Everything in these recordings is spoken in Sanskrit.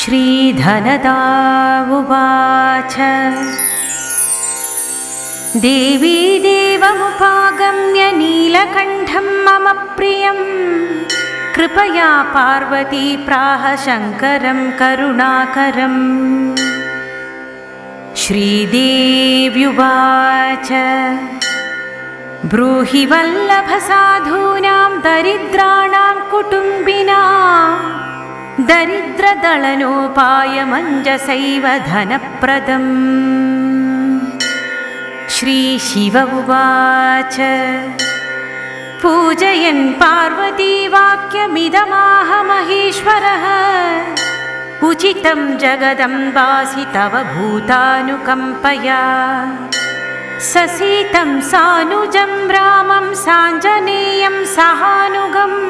श्रीधनदा उवाच देवी देवमुपागम्य नीलकण्ठं मम प्रियं कृपया पार्वती प्राह शङ्करं करुणाकरम्। श्रीदेव्युवाच ब्रूहि वल्लभ साधूनां दरिद्राणां कुटुम्बिनां दरिद्रदलनोपायमञ्जसैव धनप्रदम्। श्रीशिव उवाच पूजयन् पार्वती वाक्यमिदमाह महेश्वरः उचितं जगदम्बासि तव भूतानुकम्पया ससीतं सानुजं रामं साञ्जनेयं सहानुगम्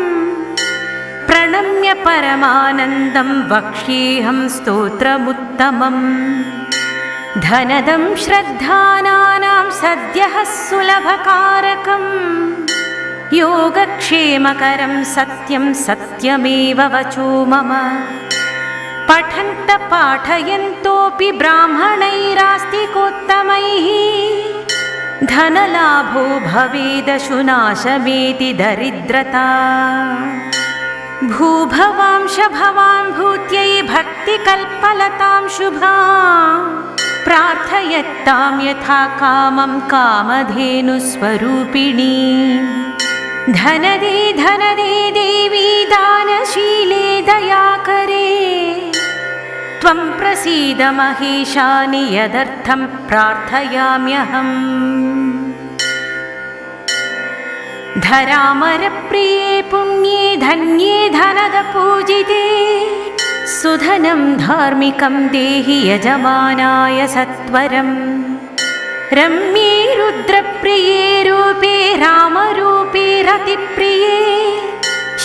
प्रणम्य परमानन्दं वक्ष्येऽहं स्तोत्रमुत्तमम्। धनदं श्रद्धानां सद्यः सुलभकारकं योगक्षेमकरं सत्यं सत्यमेव वचो मम। पठन्त पाठयन्तोऽपि ब्राह्मणैरास्तिकोत्तमैः धनलाभो भवेदशुनाशमेति दरिद्रता। भूभवांश भवां भूत्यै भक्तिकल्पलतां शुभां प्रार्थयत्तां यथा कामं कामधेनुस्वरूपिणी। धनदे धनदे देवी दानशीले दयाकरे त्वं प्रसीद महेशानि यदर्थं प्रार्थयाम्यहम्। धरामरप्रिये पुण्ये धन्ये धनदपूजिते सुधनं धार्मिकं देहि यजमानाय सत्वरम्। रम्ये रुद्रप्रिये रूपे रामरूपे रतिप्रिये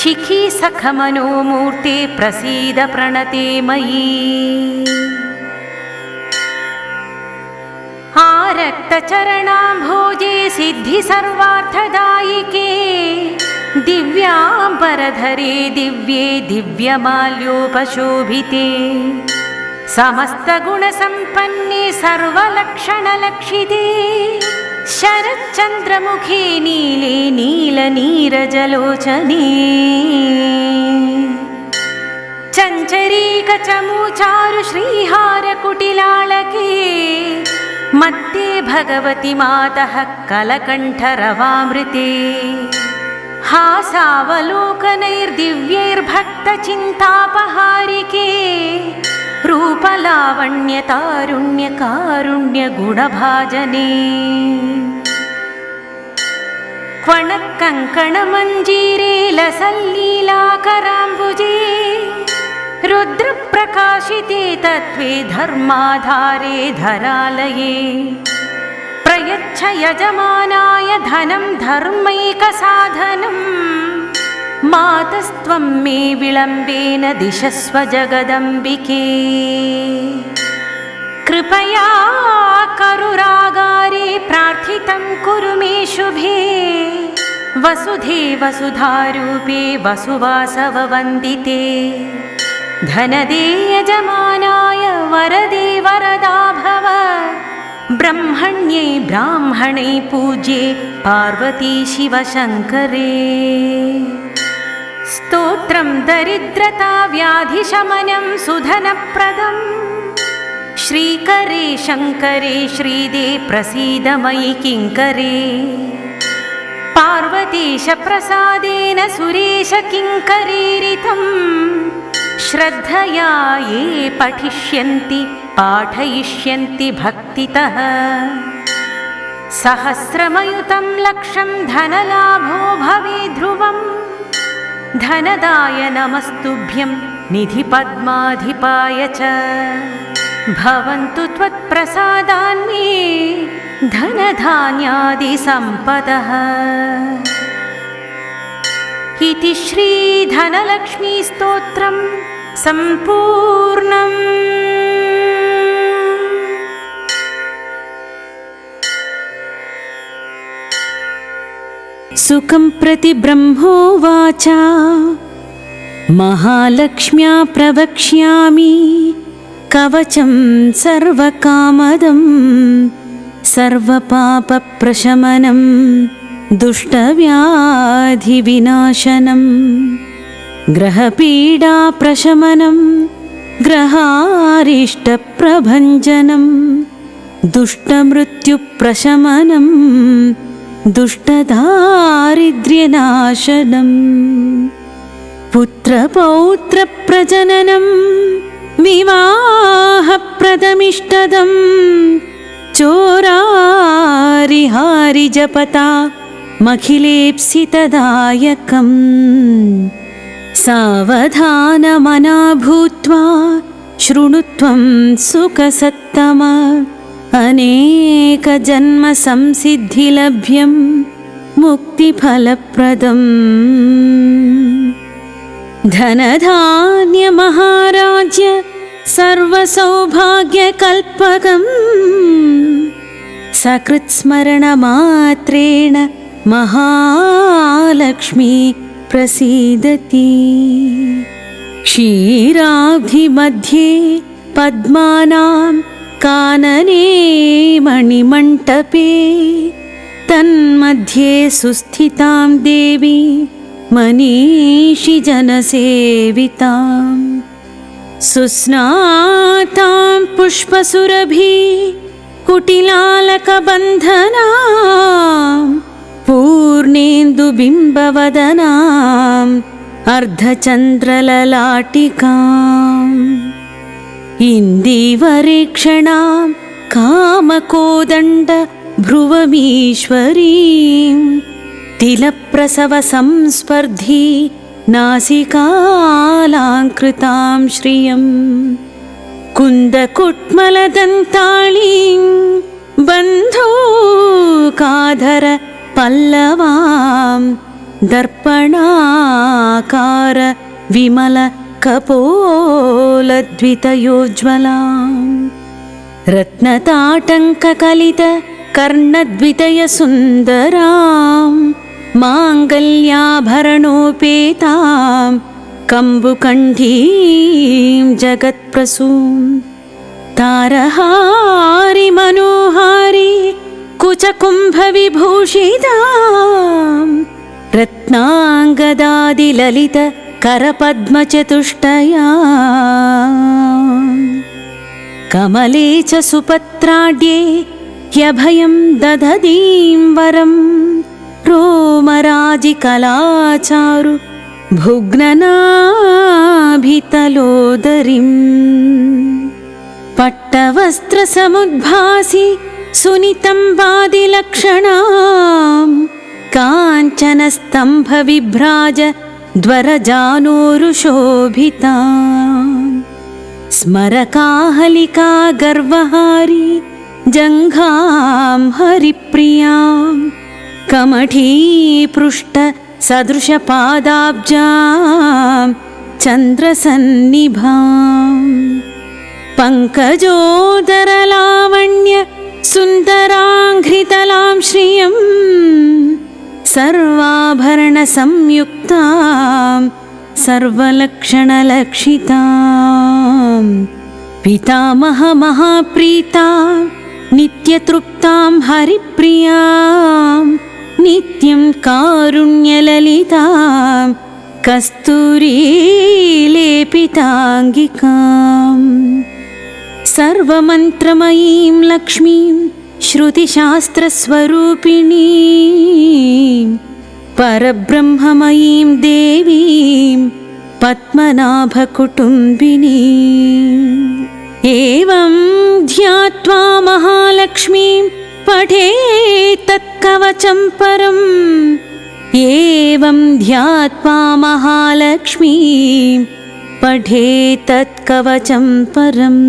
शिखी सखमनोमूर्ते प्रसीद प्रणते मयि। आरक्तचरणाम्भोजे सिद्धि सर्वार्थदायिके दिव्याम्बरधरे दिव्ये दिव्यमाल्योपशोभिते समस्तगुणसम्पन्ने सर्वलक्षणलक्षिते शरच्चन्द्रमुखे नीले नीलनीरजलोचने चञ्चरीकचमूचारु श्रीहारकुटिलालके मध्ये भगवति मातः कलकण्ठरवामृते हासावलोकनैर्दिव्यैर्भक्तचिन्तापहारिके रूपलावण्यतारुण्यकारुण्यगुणभाजने क्वणकङ्कणमञ्जीरे लसल्लीलाकराम्बुजे रुद्रप्रकाशिते तत्त्वे धर्माधारे धरालये प्रयच्छ यजमानाय धनं धर्मैकसाधनम्। मातस्त्वं मे विलम्बेन दिशस्व जगदम्बिके कृपया करुरागारे प्रार्थितं कुरु मे शुभे वसुधे वसुधारूपे वसुवासववन्दिते। धनदे यजमानाय वरदे वरदा भव ब्रह्मण्यै ब्राह्मणे पूज्ये पार्वती शिवशङ्करे। स्तोत्रं दरिद्रता व्याधिशमनं सुधनप्रदम् श्रीकरे शङ्करे श्रीदे प्रसीद मयि किङ्करे। पार्वतीश प्रसादेन सुरेश किङ्करीरितं श्रद्धया ये पठिष्यन्ति पाठयिष्यन्ति भक्तितः सहस्रमयुतं लक्षं धनलाभो भवे ध्रुवम्। धनदाय नमस्तुभ्यं निधिपद्माधिपाय च भवन्तु त्वत्प्रसादान्मे धनधान्यादिसम्पदः। इति श्रीधनलक्ष्मीस्तोत्रं सम्पूर्णम्। सुखं प्रति ब्रह्मोवाच महालक्ष्म्या प्रवक्ष्यामि कवचं सर्वकामदं सर्वपापप्रशमनं दुष्टव्याधिविनाशनं ग्रहपीडाप्रशमनं ग्रहारिष्टप्रभञ्जनं दुष्टमृत्युप्रशमनं दुष्टदारिद्र्यनाशनम् पुत्रपौत्रप्रजननं विवाहप्रदमिष्टदं चोरारिहारिजपता मखिलेप्सितदायकम् सावधानमना भूत्वा शृणुत्वं सुखसत्तम अनेकजन्मसंसिद्धिलभ्यं मुक्तिफलप्रदम् धनधान्यमहाराज्य सर्वसौभाग्यकल्पकम् सकृत्स्मरणमात्रेण महालक्ष्मी प्रसीदति क्षीराब्धिमध्ये पद्मानां कानने मणिमण्टपे तन्मध्ये सुस्थितां देवी मनीषिजनसेवितां सुस्नातां पुष्पसुरभि कुटिलालकबन्धनां पूर्णेन्दुबिम्बवदनाम् अर्धचन्द्रललाटिकाम् इन्दीवरेक्षणां कामकोदण्ड भ्रुवमीश्वरीं तिलप्रसवसंस्पर्धी नासिकालाङ्कृतां श्रियं कुन्दकुट्मलदन्ताळीं बन्धूकाधर पल्लवां दर्पणाकार विमल कपोलद्वितयोज्ज्वलां रत्नताटङ्ककलित कर्णद्वितयसुन्दरां माङ्गल्याभरणोपेतां कम्बुकण्ठीं जगत्प्रसूं तारहारि मनोहारि कुचकुम्भविभूषितां रत्नाङ्गदादिललित करपद्मचतुष्टया कमले च सुपत्राढ्ये ह्यभयं दधतीं वरं रोमराजिकलाचारु भुग्ननाभितलोदरीं पट्टवस्त्रसमुद्भासि सुनितम्बादिलक्षणां काञ्चनस्तम्भविभ्राज द्वरजानोरुशोभितां स्मरकाहलिका गर्वहारी जङ्घां हरिप्रियां कमठीपृष्ठ सदृशपादाब्जां चन्द्रसन्निभां पङ्कजोदरलावण्य सुन्दराङ्घ्रितलां श्रियं सर्वाभरणसंयुक्तां सर्वलक्षणलक्षितां पितामहमहाप्रीतां नित्यतृप्तां हरिप्रियां नित्यं कारुण्यललितां कस्तूरीलेपिताङ्गिकाम् सर्वमन्त्रमयीं लक्ष्मीं श्रुतिशास्त्रस्वरूपिणीं परब्रह्ममयीं देवीं पद्मनाभकुटुम्बिनीम् एवं ध्यात्वा महालक्ष्मीं पठेत् तत्कवचं परम् एवं ध्यात्वा महालक्ष्मीं पठेत् तत्कवचं परम्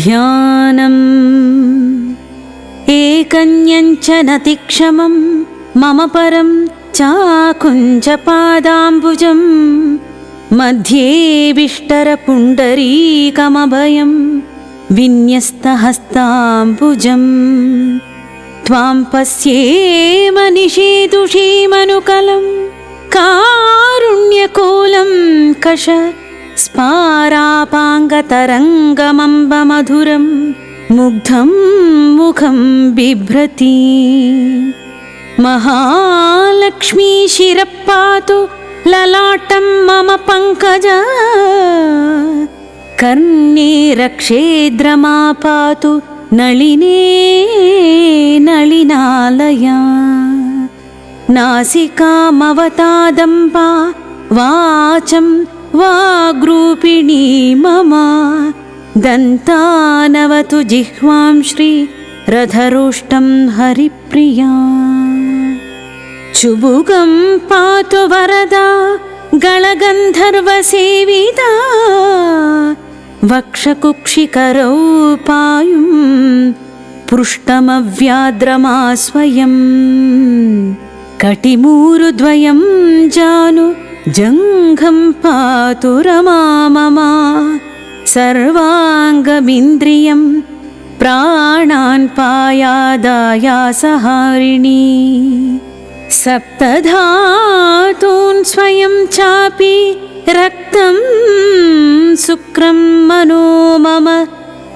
ध्यानम् एकन्यञ्च नतिक्षमं मम परं चाकुञ्जपादाम्बुजं मध्ये विष्टरपुण्डरीकमभयं विन्यस्तहस्ताम्बुजं त्वां पश्येम निशीदुषीमनुकलं कारुण्यकोलं कष स्पारापाङ्गतरङ्गमम्बमधुरं मुग्धं मुखं बिभ्रति। महालक्ष्मी शिरपातु ललाटं मम पङ्कज कर्णे रक्षेद्रमा पातु नलिने नलिनालया। नासिकामवतादम्बा वाचं वाग्रूपिणी मम दन्तानवतु जिह्वां श्री रथरोष्टं हरिप्रिया। चुबुकं पातु वरदा गणगन्धर्वसेविता वक्षकुक्षिकरौ पायुं पृष्ठमव्याद्रमा स्वयं। कटिमूरुद्वयं जानु जङ्घं पातु रमा मम सर्वाङ्गमिन्द्रियं प्राणान् पायादायासहारिणी। सप्तधातून् स्वयं चापि रक्तं शुक्रं मनो मम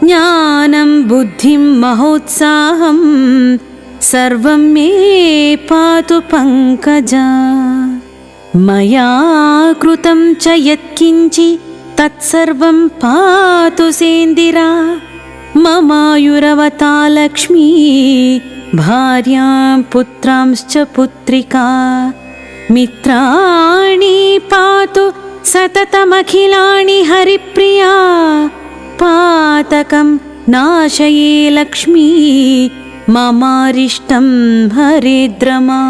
ज्ञानं बुद्धिं महोत्साहं सर्वं मे पातु पङ्कजा। मया कृतं च यत्किञ्चि तत्सर्वं पातु सेन्दिरा। ममायुरवता लक्ष्मी भार्यां पुत्रांश्च पुत्रिका। मित्राणि पातु सततमखिलानि हरिप्रिया। पातकं नाशये लक्ष्मी ममारिष्टं हरेद्रमा।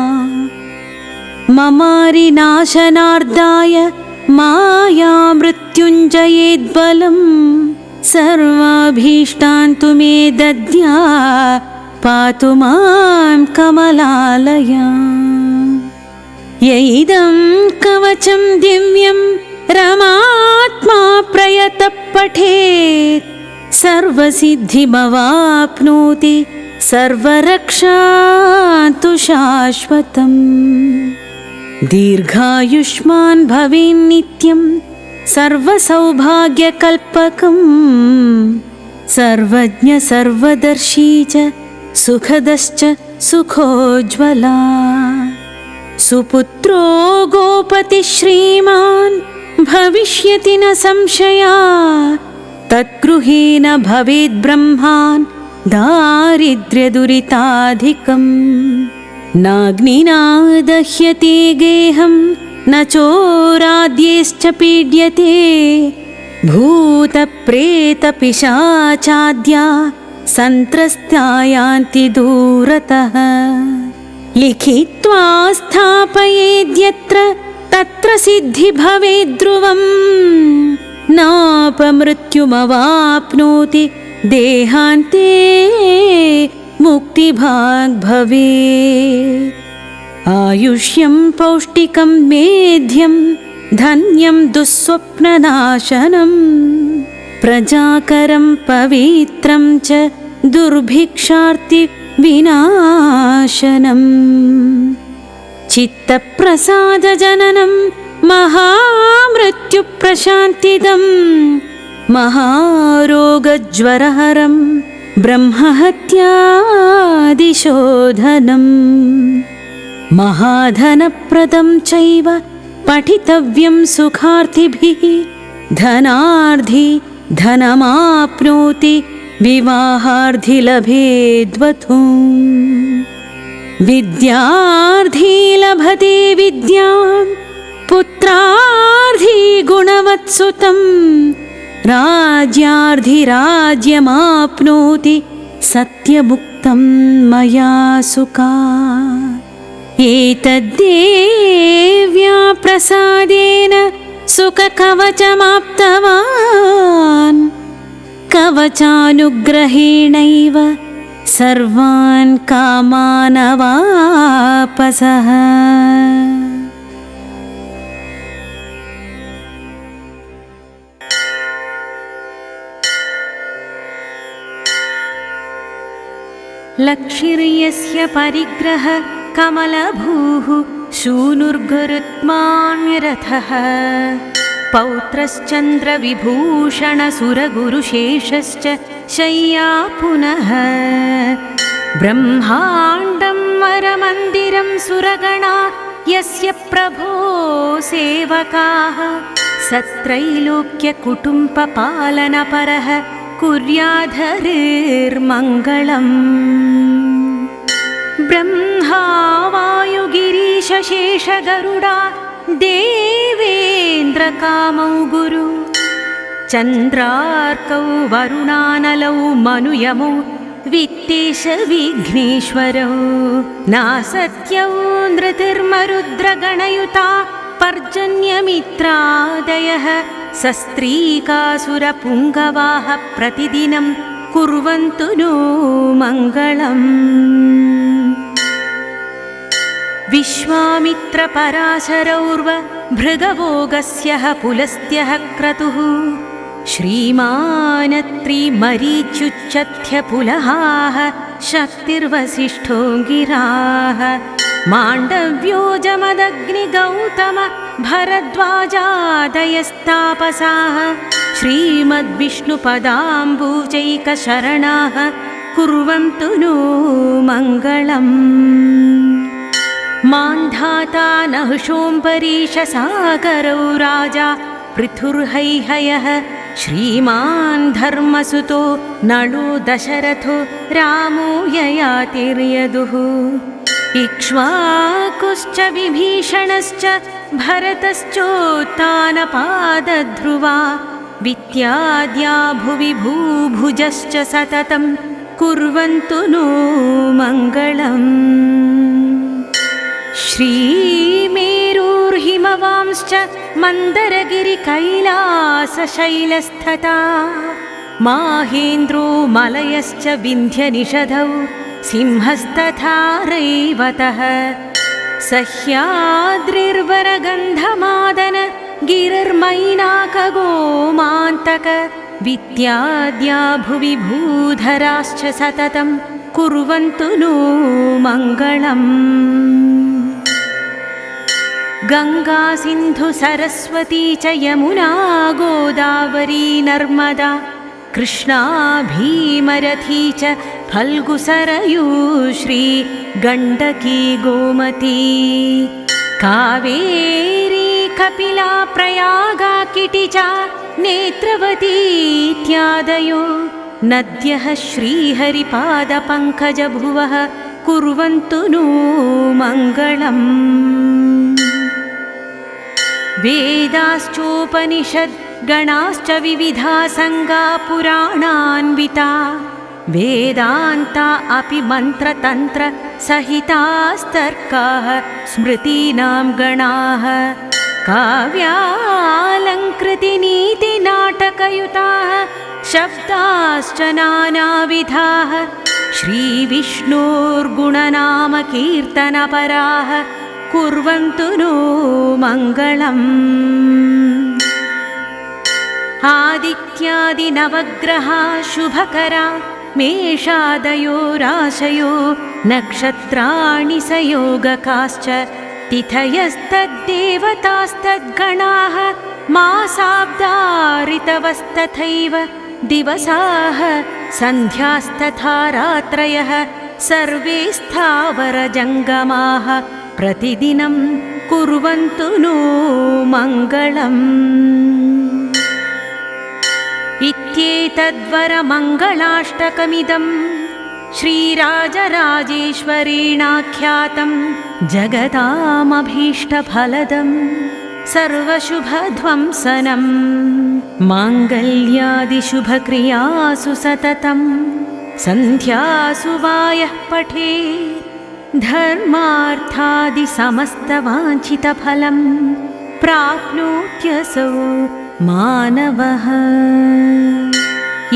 ममारिनाशनार्दाय माया मृत्युञ्जयेद्बलं सर्वाभीष्टान् तु मे दद्या पातु मां कमलालया। यैदं कवचं दिव्यं रमात्मा प्रयतः पठेत् सर्वसिद्धिमवाप्नोति सर्वरक्षा तु शाश्वतम्। दीर्घायुष्मान् भवेन्नित्यं सर्वसौभाग्यकल्पकं सर्वज्ञ सर्वदर्शी च सुखदश्च सुखोज्ज्वला। सुपुत्रो गोपति श्रीमान् भविष्यति न संशया। तद्गृहेण भवेद् ब्रह्मान् दारिद्र्यदुरिताधिकम्। नाग्निना दह्यते गेहं न चोराद्यैश्च पीड्यते। भूतप्रेतपिशाचाद्या सन्त्रस्ता यान्ति दूरतः। लिखित्वा स्थापयेद्यत्र तत्र सिद्धि भवेद्ध्रुवम्। नापमृत्युमवाप्नोति देहान्ते मुक्तिभाग् भवेत्। आयुष्यं पौष्टिकं मेध्यं धन्यं दुःस्वप्ननाशनम्। प्रजाकरं पवित्रं च दुर्भिक्षार्ति विनाशनम्। चित्तप्रसादजननं महामृत्युप्रशान्तिदं महारोगज्वरहरं ब्रह्महत्यादिशोधनम्। महाधनप्रदं चैव पठितव्यं सुखार्थिभिः। धनार्धी धनमाप्नोति विवाहार्थी लभेद्वधूम्। विद्यार्थी लभते विद्यां पुत्रार्थी गुणवत्सुतं। राज्यार्थी राज्यमाप्नोति सत्यमुक्तं मया सुखात्। एतद्देव्या प्रसादेन सुखकवचमाप्तवान्। कवचानुग्रहेणैव सर्वान् कामानवापसः। लक्षिर्यस्य परिग्रह कमलभूः शूनुर्गरुत्मान्यरथः पौत्रश्चन्द्रविभूषणसुरगुरुशेषश्च शय्या पुनः ब्रह्माण्डं वरमन्दिरं सुरगणा यस्य प्रभो सेवकाः सत्रैलोक्यकुटुम्बपालनपरः कुर्याद्धरिर्मङ्गलम् ब्रह्मा वायुगिरीशशेषगरुडा देवेन्द्रकामौ गुरु चन्द्रार्कौ वरुणानलौ मनुयमौ वित्तेशविघ्नेश्वरौ नासत्यौ नृतिर्मरुद्रगणयुता पर्जन्यमित्रादयः सस्त्रीकासुरपुङ्गवाः प्रतिदिनं कुर्वन्तु नो मङ्गलम् विश्वामित्रपराशरौर्व भृगवोगस्यः पुलस्त्यः क्रतुः श्रीमानत्रिमरीच्युच्चथ्यपुलहाः शक्तिर्वसिष्ठोऽङ्गिराः माण्डव्यो जमदग्निगौतम भरद्वाजादयस्तापसाः श्रीमद्विष्णुपदाम्बुजैकशरणाः कुर्वन्तु नो मङ्गलम् मान्धाता नहुषोऽम्बरीशसागरौ राजा पृथुर्हैहयः श्रीमान् धर्मसुतो नलो दशरथो रामो ययातिर्यदुः इक्ष्वाकुश्च विभीषणश्च भरतश्चोत्तानपादध्रुवा विद्याद्या भुवि भूभुजश्च सततं कुर्वन्तु नो मङ्गलम् श्रीमेरुर्हिमवांश्च मन्दरगिरिकैलासशैलस्तथा माहेन्द्रो मलयश्च विन्ध्यनिषधौ सिंहस्तथा रैवतः सह्याद्रिर्वरगन्धमादन गिरिर्मैनाकगोमान्तक विद्याद्या भुवि भूधराश्च सततं कुर्वन्तु नो मङ्गलम् गंगा सिंधु सरस्वती च यमुना गोदावरी नर्मदा कृष्णा भीमरथी च फल्गु सरयूश्री गण्डकी गोमती कावेरी कपिला प्रयागा किटी च नेत्रवती इत्यादयो नद्यः श्रीहरिपादपङ्कजभुवः कुर्वन्तु नो मङ्गलम् वेदाश्चोपनिषद् गणाश्च विविधा संगा पुराणान्विता वेदान्ता अपि मन्त्रतन्त्र सहितास्तर्काः स्मृतीनां गणाः काव्यालङ्कृतिनीतिनाटकयुताः शब्दाश्च नानाविधाः श्रीविष्णोर्गुणनामकीर्तनपराः कुर्वन्तु नो मङ्गलम् आदित्यादिनवग्रहा शुभकरा मेषादयो राशयो नक्षत्राणि सयोगकाश्च तिथयस्तद्देवतास्तद्गणाः मासाब्दा ऋतवस्तथैव दिवसाः सन्ध्यास्तथा रात्रयः सर्वे स्थावरजङ्गमाः प्रतिदिनं कुर्वन्तु नो मङ्गलम् इत्येतद्वरमङ्गलाष्टकमिदं श्रीराजराजेश्वरेणाख्यातं जगतामभीष्टफलदं सर्वशुभध्वंसनं माङ्गल्यादिशुभक्रियासु सततं सन्ध्यासु वायः पठेत् धर्मार्थादिसमस्तवाञ्छितफलं प्राप्नोत्यसौ मानवः।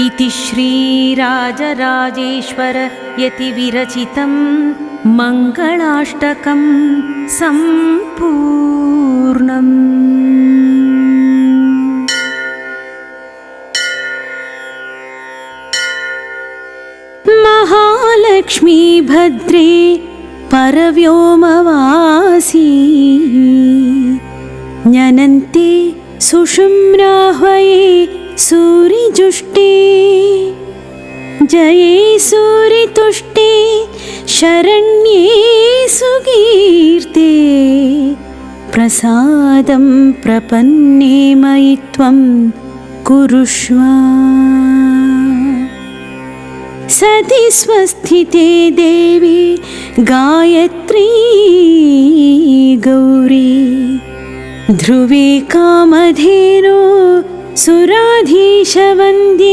इति श्रीराजराजेश्वर यतिविरचितं मङ्गलाष्टकं सम्पूर्णम्। महालक्ष्मी भद्रे परव्योमवासी ज्ञनन्ते सुषुम्नाह्वये सूरिजुष्टे जये सूरितुष्टे शरण्ये सुकीर्ते प्रसादं प्रपन्ने मयि त्वं कुरुष्व सति स्वस्थिते देवी गायत्री गौरी ध्रुवे कामधेनो सुराधीशवन्द्ये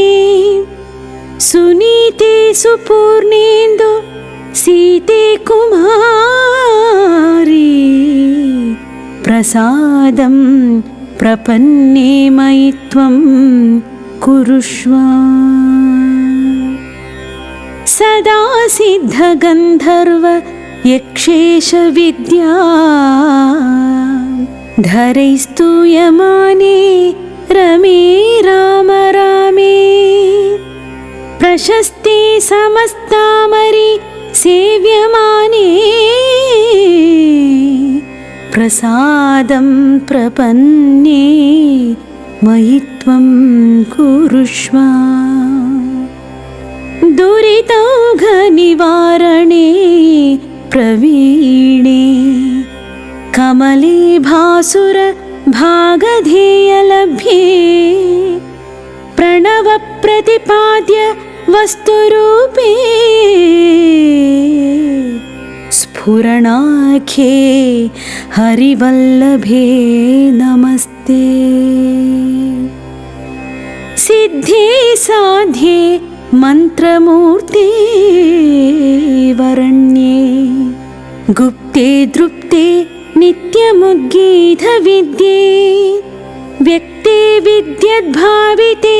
सुनीते सुपूर्णेन्दु सीते कुमारी प्रसादं प्रपन्ने मयि त्वं कुरुष्व सदा सिद्धगन्धर्व यक्षेश विद्या धरैस्तूयमाने रमे राम रामे प्रशस्ते समस्तामरि सेव्यमाने प्रसादं प्रपन्ने मयि त्वं कुरुष्व दुरितौघनिवारणे प्रवीणे कमले भासुर भागधेयलभ्ये प्रणवप्रतिपाद्य वस्तुरूपे स्फुरणाख्ये हरिवल्लभे नमस्ते सिद्धे साध्ये मन्त्रमूर्ते वरण्ये गुप्ते दृप्ते नित्यमुद्गीतविद्ये व्यक्ते विद्यद्भाविते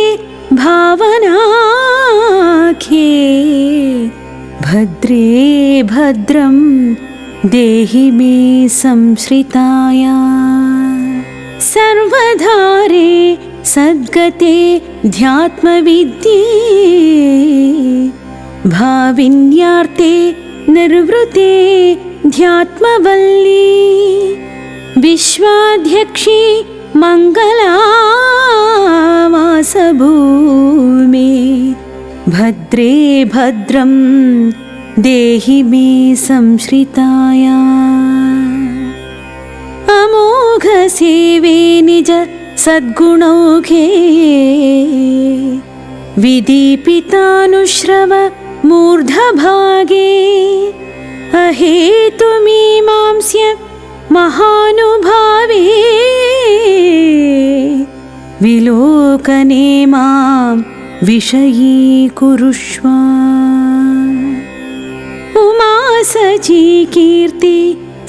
भावनाख्ये भद्रे भद्रं देहि मे संश्रिताया सर्वधारे सद्गते ध्यात्मविद्ये भाविन्यार्ते निर्वृते ध्यात्मवल्ली विश्वाध्यक्षी मङ्गलावासभूमे भद्रे भद्रं देहि मे संश्रिताया अमोघसेवे निज सद्गुणौघे विदीपितानुश्रव मूर्धभागे अहेतुमीमांस्य महानुभावे विलोकने मां विषयीकुरुष्व उमासची कीर्ति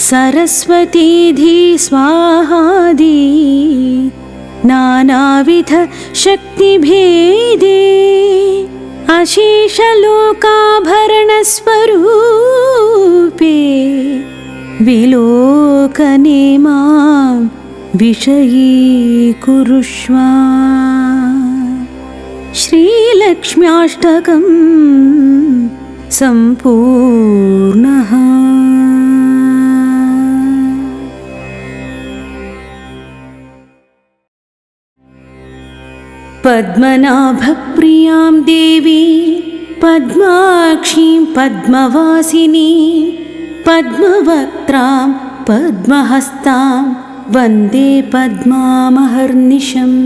सरस्वतीधि स्वाहादि नानाविध शक्तिभेदे अशेषलोकाभरणस्वरूपे विलोकने मां विषयीकुरुष्व श्रीलक्ष्म्याष्टकं सम्पूर्णः। पद्मनाभप्रियां देवी पद्माक्षीं पद्मवासिनीं पद्मवक्त्रां पद्महस्तां वन्दे पद्मामहर्निशम्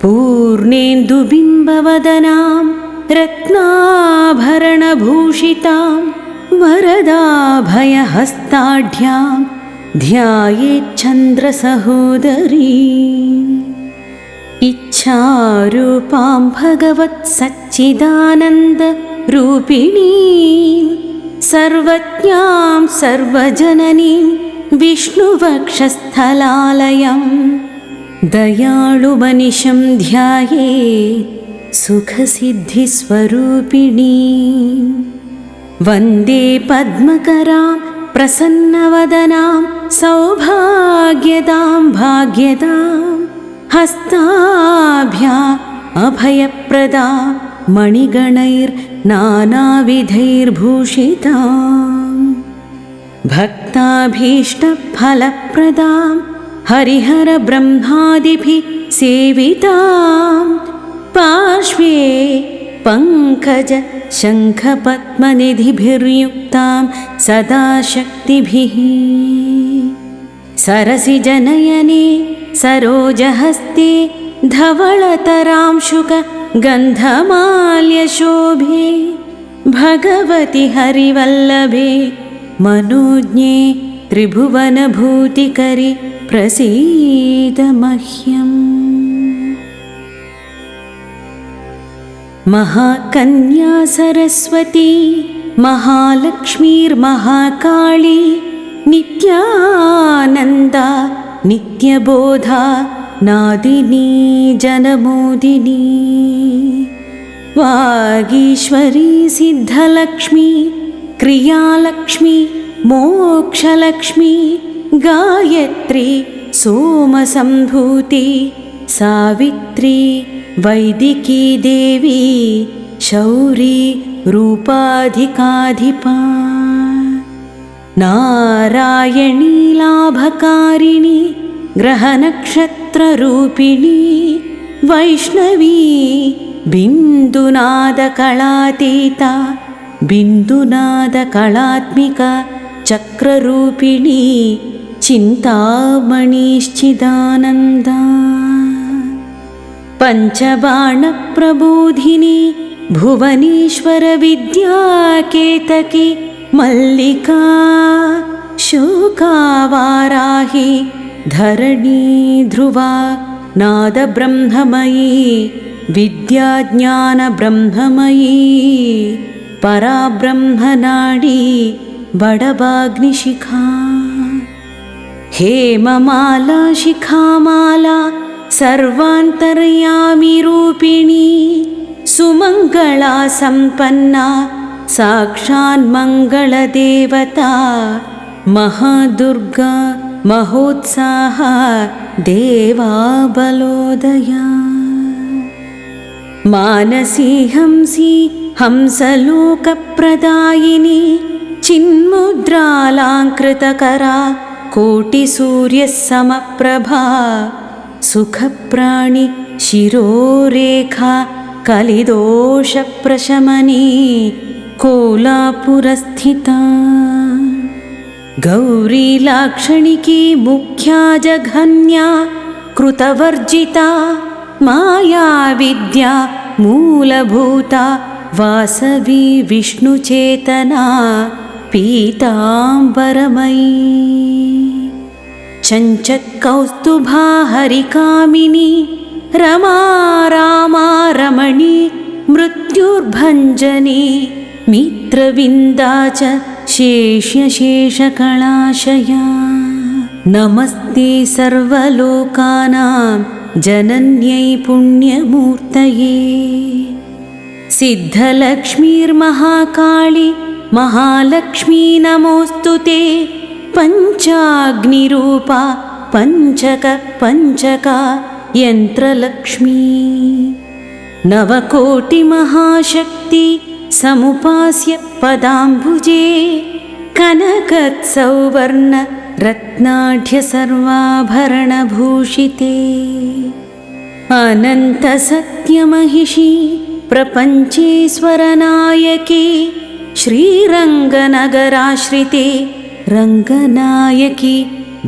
पूर्णेन्दुबिम्बवदनां रत्नाभरणभूषितां वरदाभयहस्ताढ्यां ध्यायेच्छन्द्रसहोदरी इच्छारूपां भगवत्सच्चिदानन्दरूपिणीं सर्वज्ञां सर्वजननीं विष्णुवक्षस्थलालयं दयाळुमनिशं ध्यायेत् सुखसिद्धिस्वरूपिणीं वन्दे पद्मकरां प्रसन्नवदनां सौभाग्यदां भाग्यदां हस्ताभ्याम् अभयप्रदां मणिगणैर्नानाविधैर्भूषितां भक्ताभीष्टफलप्रदां हरिहरब्रह्मादिभिः सेवितां पार्श्वे पङ्कज शङ्खपद्मनिधिभिर्युक्तां सदा शक्तिभिः सरसिजनयने सरोजहस्ते धवळतरांशुक गन्धमाल्यशोभे भगवति हरिवल्लभे मनोज्ञे त्रिभुवनभूतिकरि प्रसीद मह्यम्। महाकन्या सरस्वती महालक्ष्मीर्महाकाली नित्यानन्दा नित्यबोधा नादिनी जनमोदिनी वागीश्वरी सिद्धलक्ष्मी क्रियालक्ष्मी मोक्षलक्ष्मी गायत्री सोमसम्भूति सावित्री वैदिकी देवी शौरी रूपाधिकाधिपा नारायणी लाभकारिणी ग्रहनक्षत्ररूपिणी वैष्णवी बिन्दुनादकलातीता बिन्दुनादकलात्मिका चक्ररूपिणी चिन्तामणिश्चिदानन्दा पञ्चबाणप्रबोधिनी भुवनेश्वरविद्याकेतकी मल्लिका शोकावाराही धरणी ध्रुवा नादब्रह्ममयी विद्याज्ञानब्रह्ममयी पराब्रह्मनाडी बडबाग्निशिखा हेममाला शिखामाला सर्वान्तर्यामी रूपिणी सुमङ्गला सम्पन्ना साक्षान्मङ्गलदेवता महादुर्गा महोत्साह देवाबलोदया मानसी हंसी हंसलोकप्रदायिनी चिन्मुद्रालाङ्कृतकरा कोटिसूर्यसमप्रभा सुखप्राणि शिरोरेखा कलिदोषप्रशमनी कोलापुरस्थिता गौरी लाक्षणिकी मुख्या जघन्या कृतवर्जिता माया विद्या मूलभूता वासवी विष्णुचेतना पीताम्बरमयी चञ्चत्कौस्तुभा हरिकामिनी रमा रामा रमणी मृत्युर्भञ्जनी मित्रविन्दा च शेष्यशेषकलाशया नमस्ते सर्वलोकानां जनन्यै पुण्यमूर्तये सिद्धलक्ष्मीर्महाकाली महालक्ष्मी नमोऽस्तुते पञ्चाग्निरूपा पञ्चका यन्त्रलक्ष्मी नवकोटिमहाशक्ति समुपास्य पदाम्बुजे कनकत्सौवर्ण रत्नाढ्य सर्वाभरणभूषिते अनन्तसत्यमहिषी प्रपञ्चेश्वरनायके श्रीरङ्गनगराश्रिते रङ्गनायकी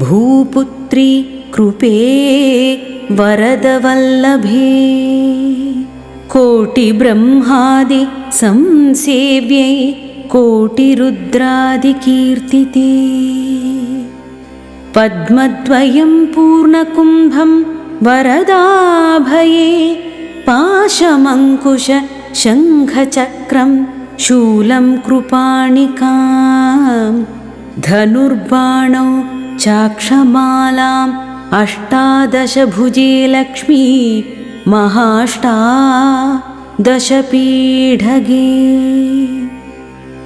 भूपुत्री कृपे वरदवल्लभे कोटिब्रह्मादि संसेव्यै कोटिरुद्रादिकीर्तिते पद्मद्वयं पूर्णकुम्भं वरदाभये पाशमङ्कुश शङ्खचक्रं शूलं कृपाणिकां धनुर्बाणौ चाक्षमालाम् अष्टादशभुजे लक्ष्मी महाष्टादशपीठगे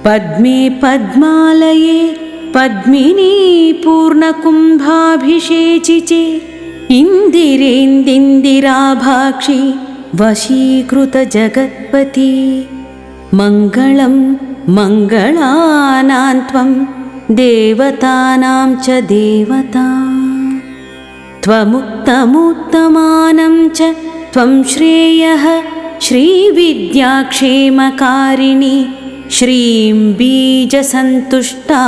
पद्मे पद्मालये पद्मिनी पूर्णकुम्भाभिषेचिचे इन्दिरेन्दिराभाक्षी वशीकृतजगत्पति मङ्गलं मङ्गलानां त्वं देवतानां च देवता त्वमुत्तमोत्तमानं च त्वं श्रेयः श्रीविद्याक्षेमकारिणी श्रीं बीजसन्तुष्टा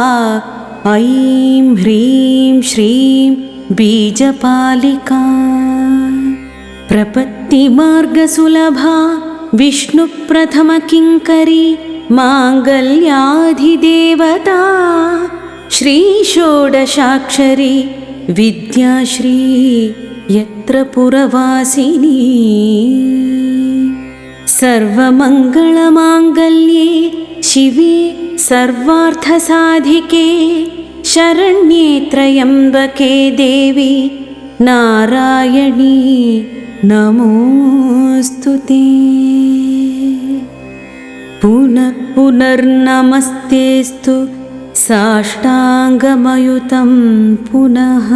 ऐं ह्रीं श्रीं बीजपालिका प्रपत्तिमार्गसुलभा विष्णुप्रथमकिङ्करी माङ्गल्याधिदेवता श्रीषोडशाक्षरी विद्याश्री यत्र पुरवासिनी सर्वमङ्गलमाङ्गल्ये शिवे सर्वार्थसाधिके शरण्ये त्र्यम्बके देवी नारायणी नमोऽस्तु ते। पुनः पुनर्नमस्तेऽस्तु साष्टाङ्गमयुतं पुनः।